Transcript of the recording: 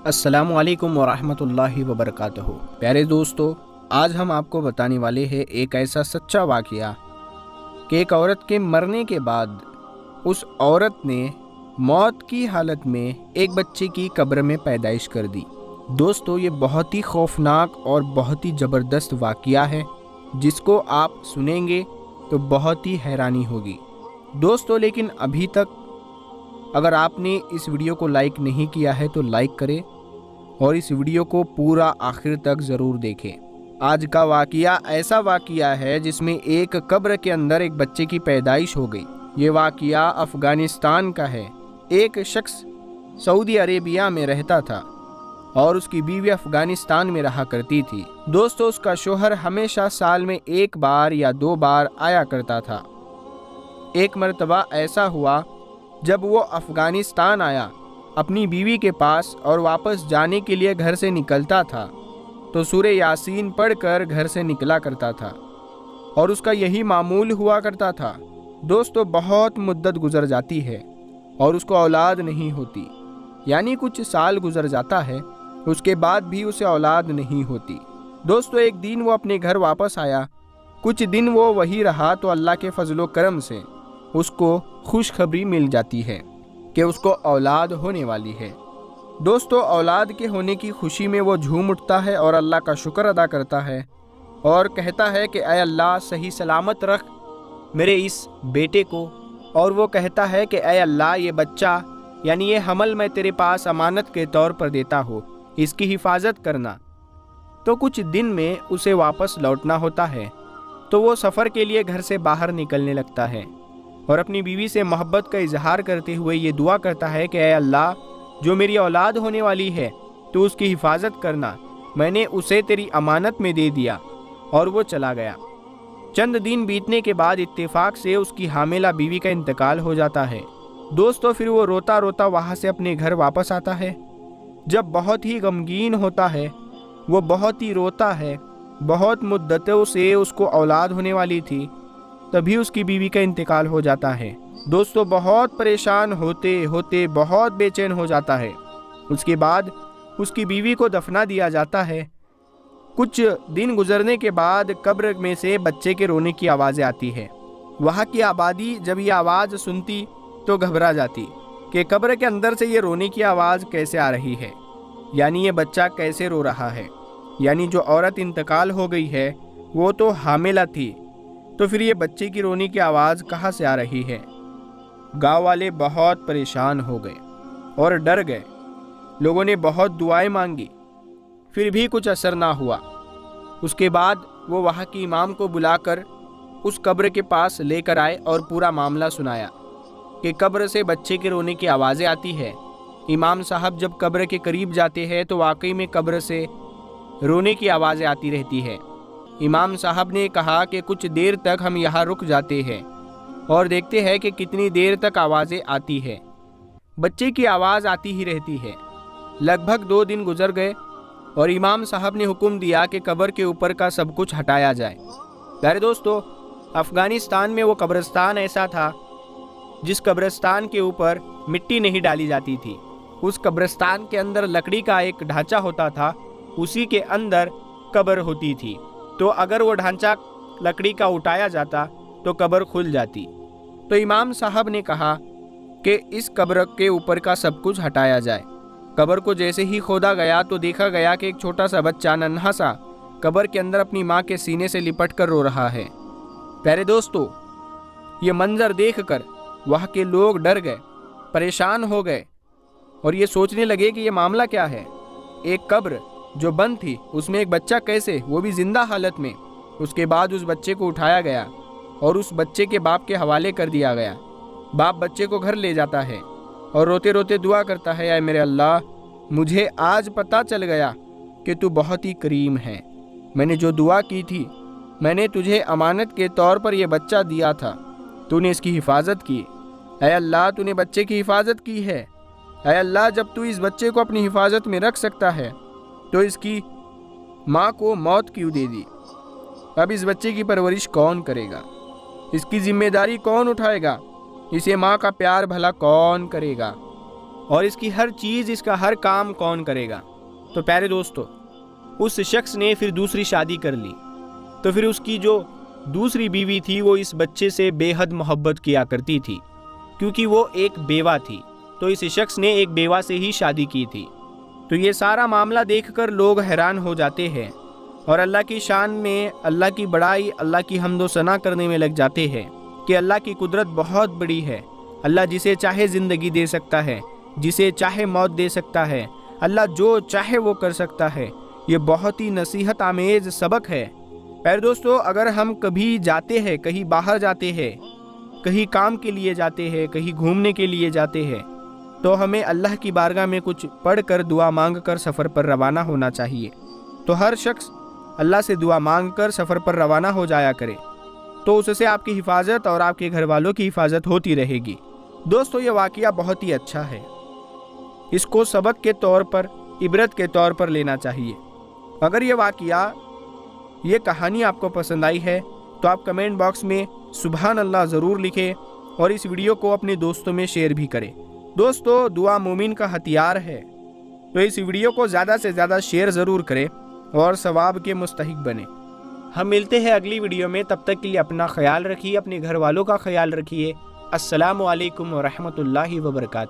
अस्सलामु अलैकुम वरहमतुल्लाहि वबरकातुहू। प्यारे दोस्तों, आज हम आपको बताने वाले हैं एक ऐसा सच्चा वाक़या कि एक औरत के मरने के बाद उस औरत ने मौत की हालत में एक बच्चे की कब्र में पैदाइश कर दी। दोस्तों, ये बहुत ही खौफनाक और बहुत ही ज़बरदस्त वाक़या है जिसको आप सुनेंगे तो बहुत ही हैरानी होगी। दोस्तों, लेकिन अभी तक अगर आपने इस वीडियो को लाइक नहीं किया है तो लाइक करें और इस वीडियो को पूरा आखिर तक ज़रूर देखें। आज का वाक़या ऐसा वाक़या है जिसमें एक कब्र के अंदर एक बच्चे की पैदाइश हो गई। ये वाक़या अफ़गानिस्तान का है। एक शख्स सऊदी अरेबिया में रहता था और उसकी बीवी अफ़गानिस्तान में रहा करती थी। दोस्तों, उसका शोहर हमेशा साल में एक बार या दो बार आया करता था। एक मर्तबा ऐसा हुआ जब वो अफ़गानिस्तान आया अपनी बीवी के पास और वापस जाने के लिए घर से निकलता था तो सूरे यासीन पढ़कर घर से निकला करता था और उसका यही मामूल हुआ करता था। दोस्तों, बहुत मुद्दत गुजर जाती है और उसको औलाद नहीं होती, यानी कुछ साल गुजर जाता है, उसके बाद भी उसे औलाद नहीं होती। दोस्तों, एक दिन वो अपने घर वापस आया। कुछ दिन वो वही रहा तो अल्लाह के फजलो करम से उसको खुशखबरी मिल जाती है कि उसको औलाद होने वाली है। दोस्तों, औलाद के होने की खुशी में वो झूम उठता है और अल्लाह का शुक्र अदा करता है और कहता है कि ऐ अल्लाह, सही सलामत रख मेरे इस बेटे को। और वो कहता है कि ऐ अल्लाह, ये बच्चा यानी ये हमल मैं तेरे पास अमानत के तौर पर देता हूँ, इसकी हिफाजत करना। तो कुछ दिन में उसे वापस लौटना होता है तो वो सफ़र के लिए घर से बाहर निकलने लगता है और अपनी बीवी से मोहब्बत का इजहार करते हुए ये दुआ करता है कि ऐ अल्लाह, जो मेरी औलाद होने वाली है तो उसकी हिफाजत करना, मैंने उसे तेरी अमानत में दे दिया। और वो चला गया। चंद दिन बीतने के बाद इत्तेफाक से उसकी हामिला बीवी का इंतकाल हो जाता है। दोस्तों, फिर वो रोता रोता वहाँ से अपने घर वापस आता है। जब बहुत ही गमगीन होता है, वो बहुत ही रोता है, बहुत मुद्दतों से उसको औलाद होने वाली थी, तभी उसकी बीवी का इंतकाल हो जाता है। दोस्तों, बहुत परेशान होते होते बहुत बेचैन हो जाता है। उसके बाद उसकी बीवी को दफना दिया जाता है। कुछ दिन गुजरने के बाद कब्र में से बच्चे के रोने की आवाज़ें आती है। वहाँ की आबादी जब ये आवाज़ सुनती तो घबरा जाती कि कब्र के अंदर से ये रोने की आवाज़ कैसे आ रही है, यानी ये बच्चा कैसे रो रहा है, यानी जो औरत इंतकाल हो गई है वो तो हामिला थी, तो फिर ये बच्चे की रोने की आवाज़ कहाँ से आ रही है। गांव वाले बहुत परेशान हो गए और डर गए। लोगों ने बहुत दुआएं मांगी, फिर भी कुछ असर ना हुआ। उसके बाद वो वहाँ की इमाम को बुलाकर उस कब्र के पास लेकर आए और पूरा मामला सुनाया कि कब्र से बच्चे के रोने की आवाज़ें आती है। इमाम साहब जब कब्र के करीब जाते हैं तो वाकई में कब्र से रोने की आवाज़ें आती रहती है। इमाम साहब ने कहा कि कुछ देर तक हम यहाँ रुक जाते हैं और देखते हैं कि कितनी देर तक आवाज़ें आती है। बच्चे की आवाज़ आती ही रहती है। लगभग 2 दिन गुजर गए और इमाम साहब ने हुक्म दिया कि कब्र के ऊपर का सब कुछ हटाया जाए। प्यारे दोस्तों, अफ़गानिस्तान में वो कब्रिस्तान ऐसा था जिस कब्रिस्तान के ऊपर मिट्टी नहीं डाली जाती थी। उस कब्रिस्तान के अंदर लकड़ी का एक ढांचा होता था, उसी के अंदर कब्र होती थी। तो अगर वो ढांचा लकड़ी का उठाया जाता तो कब्र खुल जाती। तो इमाम साहब ने कहा कि इस कब्र के ऊपर का सब कुछ हटाया जाए। कब्र को जैसे ही खोदा गया तो देखा गया कि एक छोटा सा बच्चा नन्हा सा कब्र के अंदर अपनी माँ के सीने से लिपट कर रो रहा है। प्यारे दोस्तों, ये मंजर देखकर वहाँ के लोग डर गए, परेशान हो गए और ये सोचने लगे कि ये मामला क्या है। एक कब्र जो बंद थी उसमें एक बच्चा कैसे, वो भी जिंदा हालत में। उसके बाद उस बच्चे को उठाया गया और उस बच्चे के बाप के हवाले कर दिया गया। बाप बच्चे को घर ले जाता है और रोते रोते दुआ करता है, ऐ मेरे अल्लाह, मुझे आज पता चल गया कि तू बहुत ही करीम है। मैंने जो दुआ की थी, मैंने तुझे अमानत के तौर पर यह बच्चा दिया था, तूने इसकी हिफाजत की। ऐ अल्लाह, तूने बच्चे की हिफाजत की है। ऐ अल्लाह, जब तू इस बच्चे को अपनी हिफाजत में रख सकता है तो इसकी माँ को मौत क्यों दे दी। अब इस बच्चे की परवरिश कौन करेगा, इसकी जिम्मेदारी कौन उठाएगा, इसे माँ का प्यार भला कौन करेगा। اور اس کی ہر چیز، اس کا ہر کام کون کرے گا؟ تو پیارے دوستو، اس شخص نے پھر دوسری شادی کر لی، تو پھر اس کی جو دوسری بیوی تھی وہ اس بچے سے بے حد محبت کیا کرتی تھی، کیونکہ وہ ایک بیوہ تھی، تو اس شخص نے ایک بیوہ سے ہی شادی کی تھی۔ تو یہ سارا معاملہ دیکھ کر لوگ حیران ہو جاتے ہیں اور اللہ کی شان میں، اللہ کی بڑائی، اللہ کی حمد و ثنا کرنے میں لگ جاتے ہیں کہ اللہ کی قدرت بہت بڑی ہے۔ اللہ جسے چاہے زندگی دے سکتا ہے، جسے چاہے موت دے سکتا ہے، اللہ جو چاہے وہ کر سکتا ہے۔ یہ بہت ہی نصیحت آمیز سبق ہے۔ پیارے دوستو، اگر ہم کبھی جاتے ہیں، کہیں باہر جاتے ہیں، کہیں کام کے لیے جاتے ہیں، کہیں گھومنے کے لیے جاتے ہیں، تو ہمیں اللہ کی بارگاہ میں کچھ پڑھ کر، دعا مانگ کر سفر پر روانہ ہونا چاہیے۔ تو ہر شخص اللہ سے دعا مانگ کر سفر پر روانہ ہو جایا کرے، تو اس سے آپ کی حفاظت اور آپ کے گھر والوں کی حفاظت ہوتی رہے گی۔ دوستو، یہ واقعہ بہت ہی اچھا ہے، اس کو سبق کے طور پر، عبرت کے طور پر لینا چاہیے۔ اگر یہ واقعہ، یہ کہانی آپ کو پسند آئی ہے تو آپ کمنٹ باکس میں سبحان اللہ ضرور لکھیں اور اس ویڈیو کو اپنے دوستوں میں شیئر بھی کریں۔ دوستو، دعا مومن کا ہتھیار ہے، تو اس ویڈیو کو زیادہ سے زیادہ شیئر ضرور کریں اور ثواب کے مستحق بنیں۔ ہم ملتے ہیں اگلی ویڈیو میں، تب تک کے لیے اپنا خیال رکھیے، اپنے گھر والوں کا خیال رکھیے۔ السلام علیکم ورحمۃ اللہ وبرکاتہ۔